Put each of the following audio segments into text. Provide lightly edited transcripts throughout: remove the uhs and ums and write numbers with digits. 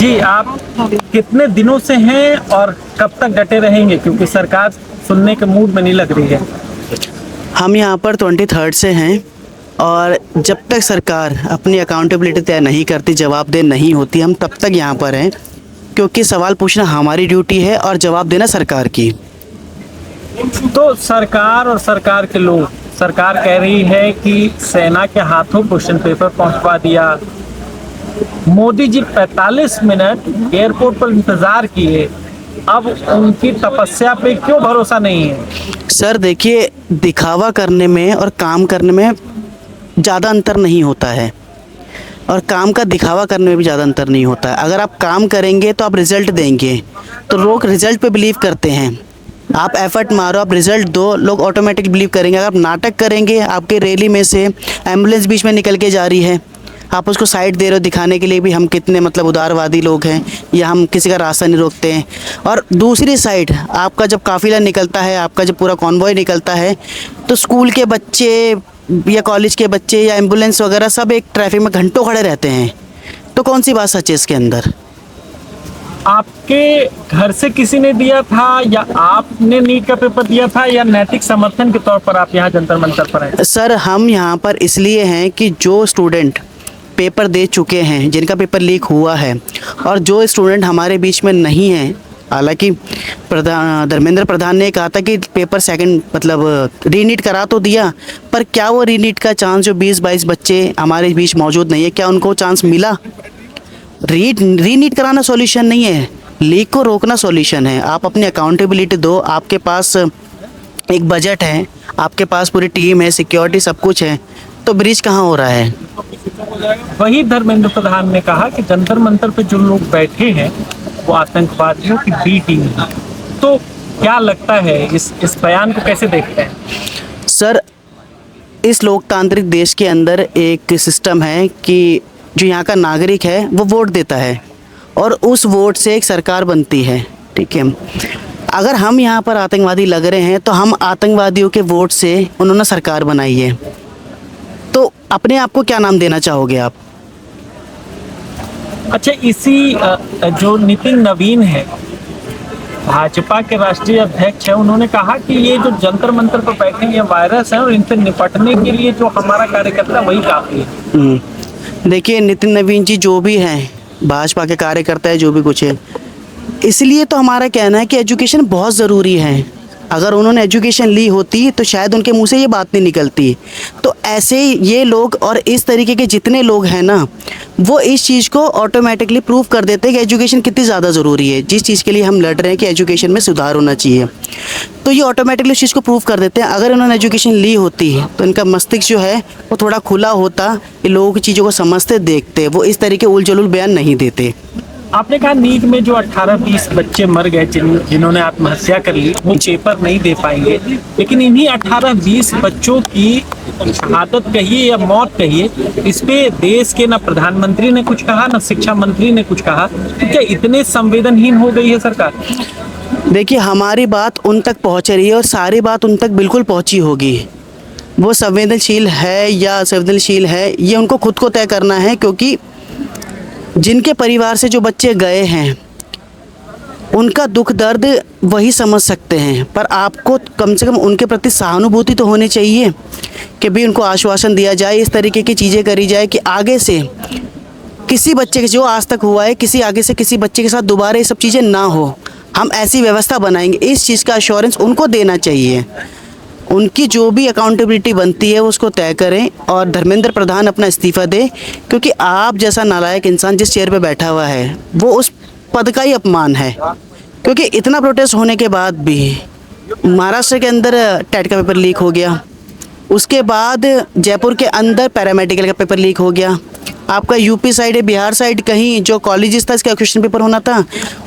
जी, आप कितने दिनों से हैं और कब तक डटे रहेंगे, क्योंकि सरकार सुनने के मूड में नहीं लग रही है। हम यहाँ पर 23rd से हैं और जब तक सरकार अपनी अकाउंटेबिलिटी तय नहीं करती, जवाबदेह नहीं होती, हम तब तक यहाँ पर हैं, क्योंकि सवाल पूछना हमारी ड्यूटी है और जवाब देना सरकार की। तो सरकार और सरकार के लोग, सरकार कह रही है कि सेना के हाथों क्वेश्चन पेपर पहुंचवा दिया, मोदी जी 45 मिनट एयरपोर्ट पर इंतजार किए, अब उनकी तपस्या पे क्यों भरोसा नहीं है? सर देखिए, दिखावा करने में और काम करने में ज़्यादा अंतर नहीं होता है, और काम का दिखावा करने में भी ज़्यादा अंतर नहीं होता है। अगर आप काम करेंगे तो आप रिज़ल्ट देंगे, तो लोग रिज़ल्ट पे बिलीव करते हैं। आप एफर्ट मारो, आप रिज़ल्ट दो, लोग ऑटोमेटिक बिलीव करेंगे। अगर आप नाटक करेंगे, आपके रैली में से एम्बुलेंस बीच में निकल के जा रही है, आप उसको साइड दे रहे हो दिखाने के लिए भी हम कितने मतलब उदारवादी लोग हैं, या हम किसी का रास्ता नहीं रोकते हैं, और दूसरी साइड आपका जब काफ़िला निकलता है, आपका जब पूरा कॉन्वॉय निकलता है, तो स्कूल के बच्चे या कॉलेज के बच्चे या एम्बुलेंस वगैरह सब एक ट्रैफिक में घंटों खड़े रहते हैं। तो कौन सी बात सच है इसके अंदर? आपके घर से किसी ने दिया था, या आपने नीट का पेपर दिया था, या नैतिक समर्थन के तौर पर आप यहाँ जंतर मंतर पर हैं? सर हम यहाँ पर इसलिए हैं कि जो स्टूडेंट पेपर दे चुके हैं, जिनका पेपर लीक हुआ है, और जो स्टूडेंट हमारे बीच में नहीं हैं, हालांकि धर्मेंद्र प्रधान ने कहा था कि पेपर सेकंड मतलब रीनीट करा तो दिया, पर क्या वो रीनीट का चांस जो 20-22 बच्चे हमारे बीच मौजूद नहीं है, क्या उनको चांस मिला? रीनीट कराना सॉल्यूशन नहीं है, लीक को रोकना सॉल्यूशन है। आप अपनी अकाउंटेबिलिटी दो, आपके पास एक बजट है, आपके पास पूरी टीम है, सिक्योरिटी सब कुछ है, तो ब्रीच कहाँ हो रहा है? वही धर्मेंद्र प्रधान ने कहा कि जंतर मंतर पे जो लोग बैठे हैं वो आतंकवादियों की बी टीम है। तो क्या लगता है, इस बयान को कैसे देखते हैं? सर इस लोकतांत्रिक देश के अंदर एक सिस्टम है कि जो यहाँ का नागरिक है वो वोट देता है, और उस वोट से एक सरकार बनती है, ठीक है। अगर हम यहाँ पर आतंकवादी लग रहे हैं तो हम आतंकवादियों के वोट से उन्होंने सरकार बनाई है, तो अपने आप को क्या नाम देना चाहोगे आप? अच्छा, इसी जो नितिन नवीन है, भाजपा के राष्ट्रीय अध्यक्ष है, उन्होंने कहा कि ये जो जंतर मंतर पर बैठे ये वायरस है और इनसे निपटने के लिए जो हमारा कार्यकर्ता वही काफी है। देखिए, नितिन नवीन जी जो भी हैं, भाजपा के कार्यकर्ता है, जो भी कुछ है, इसलिए तो हमारा कहना है कि एजुकेशन बहुत ज़रूरी है। अगर उन्होंने एजुकेशन ली होती तो शायद उनके मुंह से ये बात नहीं निकलती। तो ऐसे ये लोग और इस तरीके के जितने लोग हैं ना, वो इस चीज़ को ऑटोमेटिकली प्रूव कर देते हैं कि एजुकेशन कितनी ज़्यादा ज़रूरी है। जिस चीज़ के लिए हम लड़ रहे हैं कि एजुकेशन में सुधार होना चाहिए, तो ये ऑटोमेटिकली उस चीज़ को प्रूव कर देते हैं। अगर इन्होंने एजुकेशन ली होती तो इनका मस्तिष्क जो है वो थोड़ा खुला होता, ये लोगों की चीज़ों को समझते, देखते, वो इस तरीके उल जलूल बयान नहीं देते। आपने कहा नीट में जो 18-20 बच्चे मर गए, जिन्होंने आत्महत्या कर ली, वो पेपर नहीं दे पाएंगे, लेकिन इन्हीं 18-20 बच्चों की शहादत कहिए या मौत कहिए, इस पे देश के ना प्रधानमंत्री ने कुछ कहा, ना शिक्षा मंत्री ने कुछ कहा। तो क्या इतने संवेदनहीन हो गई है सरकार? देखिए, हमारी बात उन तक पहुंच रही है और सारी बात उन तक बिल्कुल पहुंची होगी। वो संवेदनशील है या संवेदनशील है, ये उनको खुद को तय करना है, क्योंकि जिनके परिवार से जो बच्चे गए हैं उनका दुख दर्द वही समझ सकते हैं। पर आपको कम से कम उनके प्रति सहानुभूति तो होनी चाहिए कि भी उनको आश्वासन दिया जाए, इस तरीके की चीज़ें करी जाए कि आगे से किसी बच्चे के जो आज तक हुआ है, किसी आगे से किसी बच्चे के साथ दोबारा ये सब चीज़ें ना हो। हम ऐसी व्यवस्था बनाएंगे, इस चीज़ का अश्योरेंस उनको देना चाहिए। उनकी जो भी अकाउंटेबिलिटी बनती है उसको तय करें, और धर्मेंद्र प्रधान अपना इस्तीफ़ा दे, क्योंकि आप जैसा नालायक इंसान जिस चेयर पे बैठा हुआ है वो उस पद का ही अपमान है। क्योंकि इतना प्रोटेस्ट होने के बाद भी महाराष्ट्र के अंदर टेट का पेपर लीक हो गया, उसके बाद जयपुर के अंदर पैरामेडिकल का पेपर लीक हो गया, आपका यूपी साइड है, बिहार साइड कहीं जो कॉलेजेस था इसका क्वेश्चन पेपर होना था,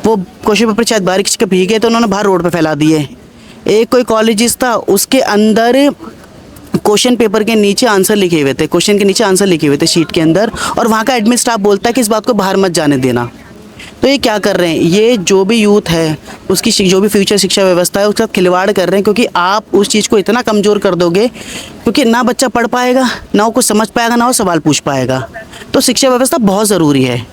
वो क्वेश्चन पेपर शायद बारिश के भीगे तो उन्होंने बाहर रोड पर फैला दिए। एक कोई कॉलेजेस था उसके अंदर क्वेश्चन पेपर के नीचे आंसर लिखे हुए थे, क्वेश्चन के नीचे आंसर लिखे हुए थे शीट के अंदर, और वहाँ का एडमिन स्टाफ बोलता है कि इस बात को बाहर मत जाने देना। तो ये क्या कर रहे हैं, ये जो भी यूथ है उसकी जो भी फ्यूचर शिक्षा व्यवस्था है उसके साथ खिलवाड़ कर रहे हैं। क्योंकि आप उस चीज़ को इतना कमज़ोर कर दोगे, क्योंकि ना बच्चा पढ़ पाएगा, ना वो कुछ समझ पाएगा, ना वो सवाल पूछ पाएगा। तो शिक्षा व्यवस्था बहुत ज़रूरी है।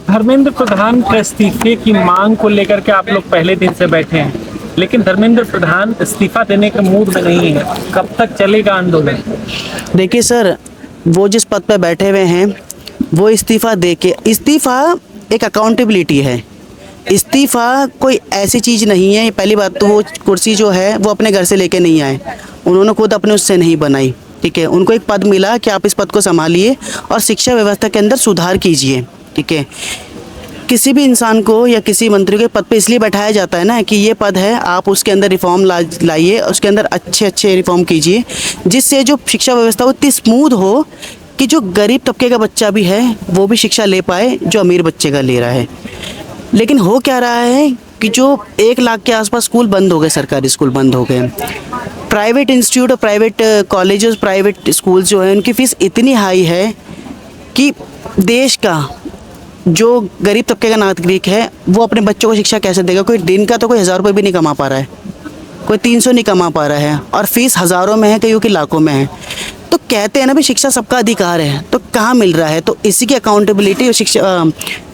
धर्मेंद्र प्रधान के इस्तीफे की मांग को लेकर के आप लोग पहले दिन से बैठे हैं, लेकिन धर्मेंद्र प्रधान इस्तीफा देने के मूड में नहीं है। कब तक चलेगा आंदोलन? देखिए सर, वो जिस पद पे बैठे हुए हैं वो इस्तीफ़ा दे के, इस्तीफ़ा एक अकाउंटेबिलिटी है। इस्तीफ़ा कोई ऐसी चीज़ नहीं है। पहली बात तो वो कुर्सी जो है वो अपने घर से लेके नहीं आए, उन्होंने खुद अपने उससे नहीं बनाई। ठीक है, उनको एक पद मिला कि आप इस पद को संभालिए और शिक्षा व्यवस्था के अंदर सुधार कीजिए। ठीक है, किसी भी इंसान को या किसी मंत्री के पद पे इसलिए बैठाया जाता है ना कि ये पद है, आप उसके अंदर रिफॉर्म लाइए, उसके अंदर अच्छे अच्छे रिफॉर्म कीजिए, जिससे जो शिक्षा व्यवस्था वो इतनी स्मूथ हो कि जो गरीब तबके का बच्चा भी है वो भी शिक्षा ले पाए जो अमीर बच्चे का ले रहा है। लेकिन हो क्या रहा है कि जो 1 लाख के आसपास स्कूल बंद हो गए, सरकारी स्कूल बंद हो गए। प्राइवेट इंस्टीट्यूट और प्राइवेट कॉलेजेस, प्राइवेट स्कूल जो है उनकी फ़ीस इतनी हाई है कि देश का जो गरीब तबके का नागरिक है वो अपने बच्चों को शिक्षा कैसे देगा? कोई दिन का तो कोई 1000 रुपये भी नहीं कमा पा रहा है, कोई 300 नहीं कमा पा रहा है, और फीस हज़ारों में है, कईयों की लाखों में है। तो कहते हैं ना भी शिक्षा सबका अधिकार है, तो कहाँ मिल रहा है? तो इसी की अकाउंटेबिलिटी और शिक्षा,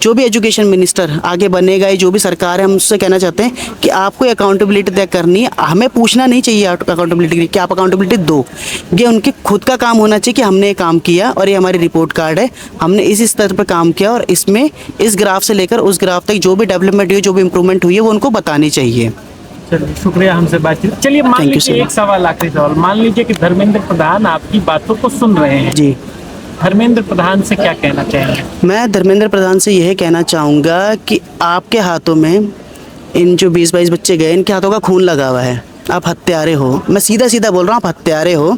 जो भी एजुकेशन मिनिस्टर आगे बनेगा, जो भी सरकार है, हम उससे कहना चाहते हैं कि आपको अकाउंटेबिलिटी तय करनी है। हमें पूछना नहीं चाहिए अकाउंटेबिलिटी की, क्या आप अकाउंटेबिलिटी दो। ये उनके खुद का काम होना चाहिए कि हमने ये काम किया और ये हमारी रिपोर्ट कार्ड है, हमने इस स्तर पर काम किया और इसमें इस ग्राफ से लेकर उस ग्राफ तक जो भी डेवलपमेंट हुई, जो भी इंप्रूवमेंट हुई है वो उनको बतानी चाहिए। चलिए, शुक्रिया हमसे बातचीत। चलिए, मान Thank you, लीजिए sir. एक सवाल, आखिरी सवाल, मान लीजिए कि धर्मेंद्र प्रधान आपकी बातों को सुन रहे हैं, जी, धर्मेंद्र प्रधान से क्या कहना चाहेंगे? मैं धर्मेंद्र प्रधान से यह कहना चाहूँगा कि आपके हाथों में इन जो 20-22 बच्चे गए, इनके हाथों का खून लगा हुआ है। आप हत्यारे हो, मैं सीधा सीधा बोल रहा हूँ, आप हत्यारे हो।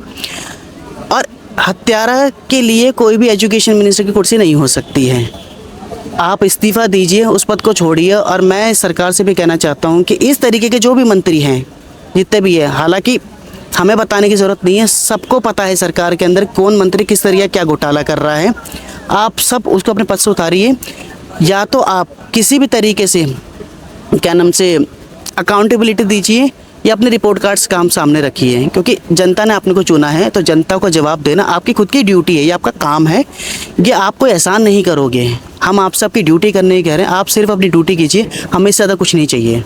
और हत्यारा के लिए कोई भी एजुकेशन मिनिस्टर की कुर्सी नहीं हो सकती है। आप इस्तीफ़ा दीजिए, उस पद को छोड़िए। और मैं सरकार से भी कहना चाहता हूँ कि इस तरीके के जो भी मंत्री हैं, जितने भी हैं, हालांकि हमें बताने की ज़रूरत नहीं है, सबको पता है सरकार के अंदर कौन मंत्री किस तरीके क्या घोटाला कर रहा है। आप सब उसको अपने पद से उतारिए, या तो आप किसी भी तरीके से क्या नाम से अकाउंटेबिलिटी दीजिए या अपने रिपोर्ट कार्ड्स काम सामने रखिए, क्योंकि जनता ने आपने को चुना है तो जनता को जवाब देना आपकी खुद की ड्यूटी है, ये आपका काम है। ये आप कोई एहसान नहीं करोगे, हम आप सबकी ड्यूटी करने ही कह रहे हैं। आप सिर्फ अपनी ड्यूटी कीजिए, हमें इससे ज़्यादा कुछ नहीं चाहिए।